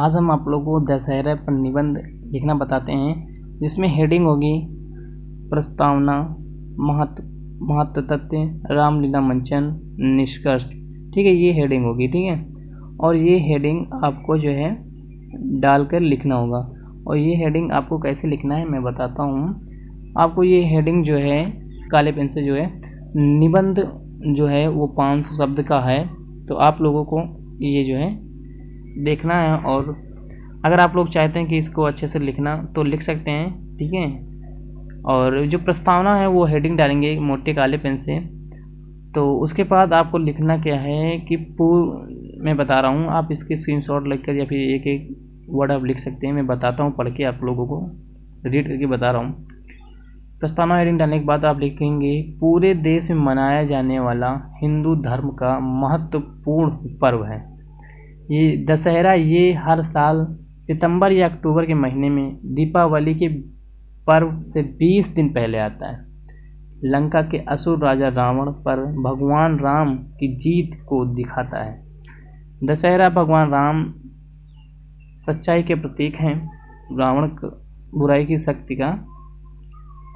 आज हम आप लोगों को दशहरा पर निबंध लिखना बताते हैं, जिसमें हेडिंग होगी प्रस्तावना, महत्व तथ्य, रामलीला मंचन, निष्कर्ष। ठीक है, ये हेडिंग होगी। ठीक है, और ये हेडिंग आपको जो है डालकर लिखना होगा। और ये हेडिंग आपको कैसे लिखना है मैं बताता हूँ आपको। ये हेडिंग जो है काले पेन से जो है निबंध जो है वो 500 शब्द का है, तो आप लोगों को ये जो है देखना है। और अगर आप लोग चाहते हैं कि इसको अच्छे से लिखना तो लिख सकते हैं। ठीक है, और जो प्रस्तावना है वो हेडिंग डालेंगे मोटे काले पेन से। तो उसके बाद आपको लिखना क्या है कि मैं बता रहा हूँ, आप इसके स्क्रीनशॉट लेकर या फिर एक एक वर्ड आप लिख सकते हैं। मैं बताता हूँ पढ़ के, आप लोगों को रीड करके बता रहा हूँ। प्रस्तावना हेडिंग डालने के बाद आप लिखेंगे पूरे देश में मनाया जाने वाला हिंदू धर्म का महत्वपूर्ण पर्व है ये दशहरा। ये हर साल सितंबर या अक्टूबर के महीने में दीपावली के पर्व से 20 दिन पहले आता है। लंका के असुर राजा रावण पर भगवान राम की जीत को दिखाता है। दशहरा भगवान राम सच्चाई के प्रतीक हैं, रावण बुराई की शक्ति का।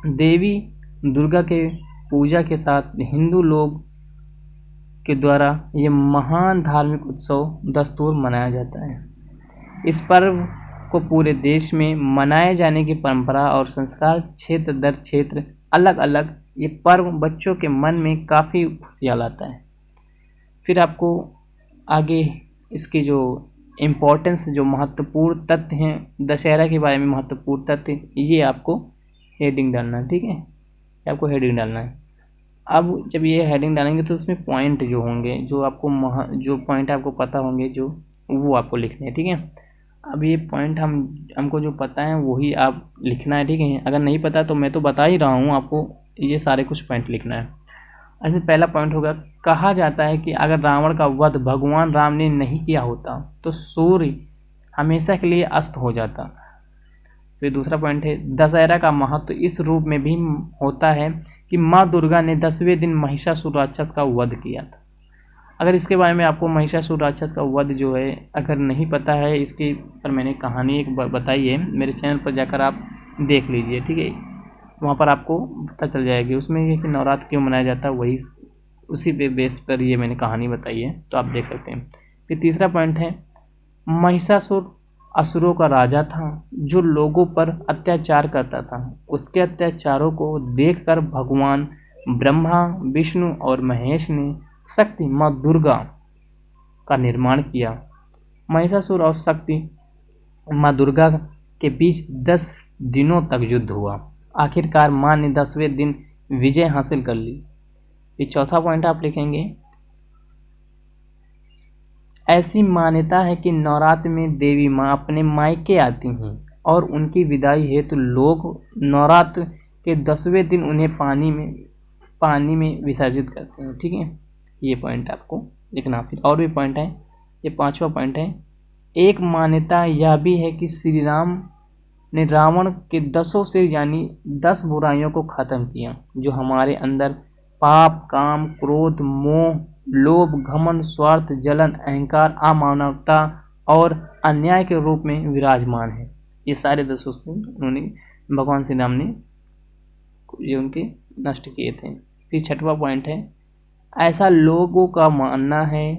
देवी दुर्गा के पूजा के साथ हिंदू लोग के द्वारा ये महान धार्मिक उत्सव दस्तूर मनाया जाता है। इस पर्व को पूरे देश में मनाए जाने की परंपरा और संस्कार क्षेत्र दर क्षेत्र अलग अलग। ये पर्व बच्चों के मन में काफ़ी खुशियाँ लाता है। फिर आपको आगे इसकी जो इम्पोर्टेंस, जो महत्वपूर्ण तथ्य हैं दशहरा के बारे में, महत्वपूर्ण तथ्य, ये आपको हेडिंग डालना है। ठीक है, आपको हेडिंग डालना है। अब जब ये हेडिंग डालेंगे तो उसमें पॉइंट जो होंगे, जो आपको जो पॉइंट आपको पता होंगे जो वो आपको लिखने हैं। ठीक है, अब ये पॉइंट हमको जो पता है वही आप लिखना है। ठीक है, अगर नहीं पता तो मैं तो बता ही रहा हूँ आपको, ये सारे कुछ पॉइंट लिखना है। ऐसे पहला पॉइंट होगा, कहा जाता है कि अगर रावण का वध भगवान राम ने नहीं किया होता तो सूर्य हमेशा के लिए अस्त हो जाता। फिर दूसरा पॉइंट है, दशहरा का महत्व इस रूप में भी होता है कि माँ दुर्गा ने 10वें दिन महिषासुर राक्षस का वध किया था। अगर इसके बारे में आपको महिषासुर राक्षस का वध जो है अगर नहीं पता है, इसके पर मैंने कहानी एक बताई है, मेरे चैनल पर जाकर आप देख लीजिए। ठीक है, वहाँ पर आपको पता चल जाएगी। उसमें ये कि नवरात्र क्यों मनाया जाता है, वही उसी बेस पर ये मैंने कहानी बताई है, तो आप देख सकते हैं। फिर तीसरा पॉइंट है, महिषासुर असुरों का राजा था जो लोगों पर अत्याचार करता था। उसके अत्याचारों को देखकर भगवान ब्रह्मा, विष्णु और महेश ने शक्ति माँ दुर्गा का निर्माण किया। महिषासुर और शक्ति माँ दुर्गा के बीच 10 दिनों तक युद्ध हुआ। आखिरकार माँ ने 10वें दिन विजय हासिल कर ली। ये चौथा पॉइंट आप लिखेंगे, ऐसी मान्यता है कि नवरात्र में देवी माँ अपने मायके आती हैं और उनकी विदाई हेतु लोग नवरात्र के 10वें दिन उन्हें पानी में विसर्जित करते हैं। ठीक है, ये पॉइंट आपको लिखना। फिर और भी पॉइंट है, ये 5वां पॉइंट है, एक मान्यता यह भी है कि श्री राम ने रावण के 10 सिर यानी 10 बुराइयों को खत्म किया, जो हमारे अंदर पाप, काम, क्रोध, मोह, लोभ, घमंड, स्वार्थ, जलन, अहंकार, अमानवता और अन्याय के रूप में विराजमान है। ये सारे 10 सिर उन्होंने भगवान श्री राम ने ये उनके नष्ट किए थे। फिर 6वां पॉइंट है, ऐसा लोगों का मानना है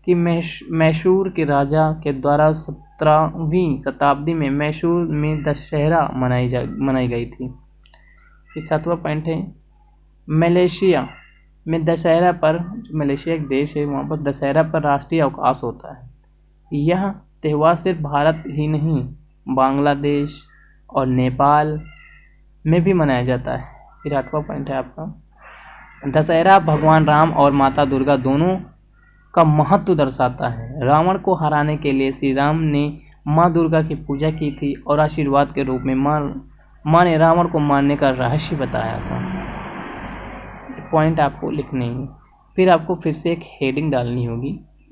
कि मैसूर के राजा के द्वारा 17वीं शताब्दी में मैसूर में दशहरा मनाई गई थी। फिर 7वां पॉइंट है, मलेशिया में दशहरा पर, मलेशिया एक देश है, वहाँ पर दशहरा पर राष्ट्रीय अवकाश होता है। यह त्यौहार सिर्फ भारत ही नहीं, बांग्लादेश और नेपाल में भी मनाया जाता है। फिर 8वां पॉइंट है आपका, दशहरा भगवान राम और माता दुर्गा दोनों का महत्व दर्शाता है। रावण को हराने के लिए श्री राम ने माँ दुर्गा की पूजा की थी और आशीर्वाद के रूप में माँ ने रावण को मारने का रहस्य बताया था। पॉइंट आपको लिखने हैं। फिर आपको फिर से एक हेडिंग डालनी होगी,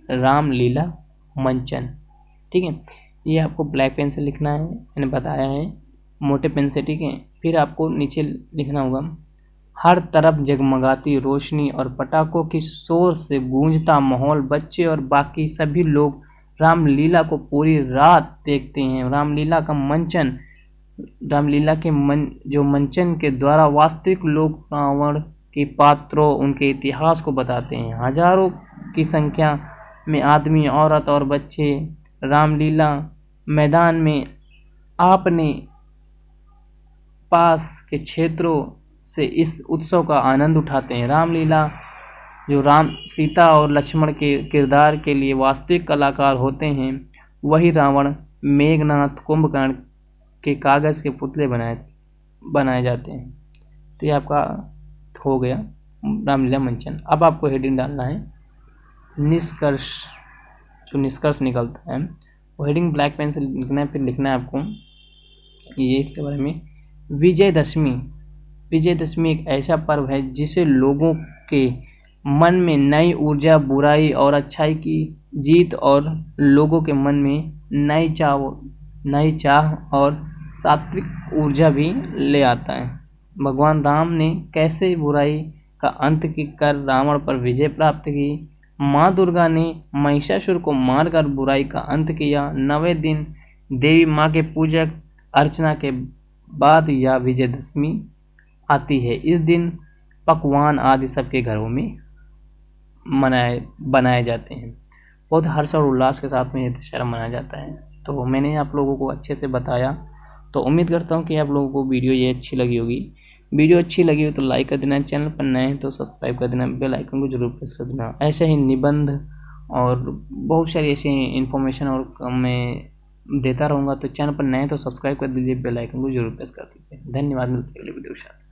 रामलीला मंचन। ठीक है, ये आपको ब्लैक पेन से लिखना है, मैंने बताया है, मोटे पेन से। ठीक है, फिर आपको नीचे लिखना होगा, हर तरफ जगमगाती रोशनी और पटाखों की शोर से गूंजता माहौल, बच्चे और बाकी सभी लोग रामलीला को पूरी रात देखते हैं। रामलीला के जो मंचन के द्वारा वास्तविक लोग रावण के पात्रों, उनके इतिहास को बताते हैं। हजारों की संख्या में आदमी, औरत और बच्चे रामलीला मैदान में अपने पास के क्षेत्रों से इस उत्सव का आनंद उठाते हैं। रामलीला जो राम, सीता और लक्ष्मण के किरदार के लिए वास्तविक कलाकार होते हैं, वही रावण, मेघनाथ, कुंभकर्ण के कागज़ के पुतले बनाए जाते हैं। तो ये आपका हो गया रामलीला मंचन। अब आपको हेडिंग डालना है निष्कर्ष। जो निष्कर्ष निकलता है वो हेडिंग ब्लैक पेन से लिखना है। फिर लिखना है आपको ये इसके बारे में, विजयदशमी। विजयदशमी एक ऐसा पर्व है जिसे लोगों के मन में नई ऊर्जा, बुराई और अच्छाई की जीत और लोगों के मन में नई चाह और सात्विक ऊर्जा भी ले आता है। भगवान राम ने कैसे बुराई का अंत कर रावण पर विजय प्राप्त की। माँ दुर्गा ने महिषासुर को मारकर बुराई का अंत किया। 9वें दिन देवी माँ के पूजा अर्चना के बाद यह विजयदशमी आती है। इस दिन पकवान आदि सबके घरों में बनाए जाते हैं। बहुत हर्ष और उल्लास के साथ में ये दशहरा मनाया जाता है। तो मैंने आप लोगों को अच्छे से बताया, तो उम्मीद करता हूँ कि आप लोगों को वीडियो ये अच्छी लगी होगी। वीडियो अच्छी लगी हो तो लाइक कर देना, चैनल पर नए हैं तो सब्सक्राइब कर देना, बेल आइकन को जरूर प्रेस कर देना। ऐसे ही निबंध और बहुत सारी ऐसी इन्फॉर्मेशन और मैं देता रहूँगा। तो चैनल पर नए हैं तो सब्सक्राइब कर दीजिए, बेल आइकन को जरूर प्रेस कर दीजिए। धन्यवाद, मिलते हैं अगले वीडियो के साथ।